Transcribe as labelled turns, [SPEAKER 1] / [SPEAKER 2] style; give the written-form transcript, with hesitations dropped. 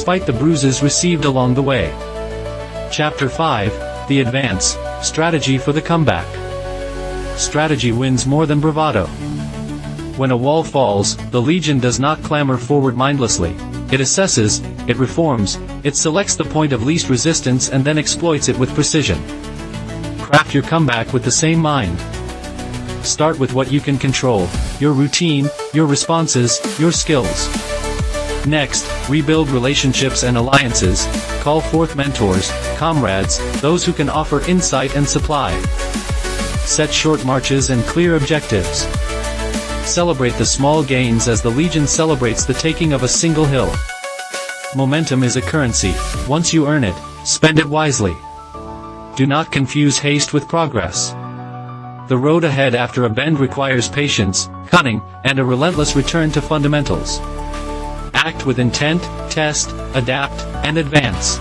[SPEAKER 1] despite the bruises received along the way. Chapter 5, The Advance, Strategy for the Comeback. Strategy wins more than bravado. When a wall falls, the legion does not clamber forward mindlessly. It assesses, it reforms, it selects the point of least resistance and then exploits it with precision. Craft your comeback with the same mind. Start with what you can control: your routine, your responses, your skills. Next, rebuild relationships and alliances. Call forth mentors, comrades, those who can offer insight and supply. Set short marches and clear objectives. Celebrate the small gains as the legion celebrates the taking of a single hill. Momentum is a currency. Once you earn it, spend it wisely. Do not confuse haste with progress. The road ahead after a bend requires patience, cunning, and a relentless return to fundamentals. Act with intent, test, adapt, and advance.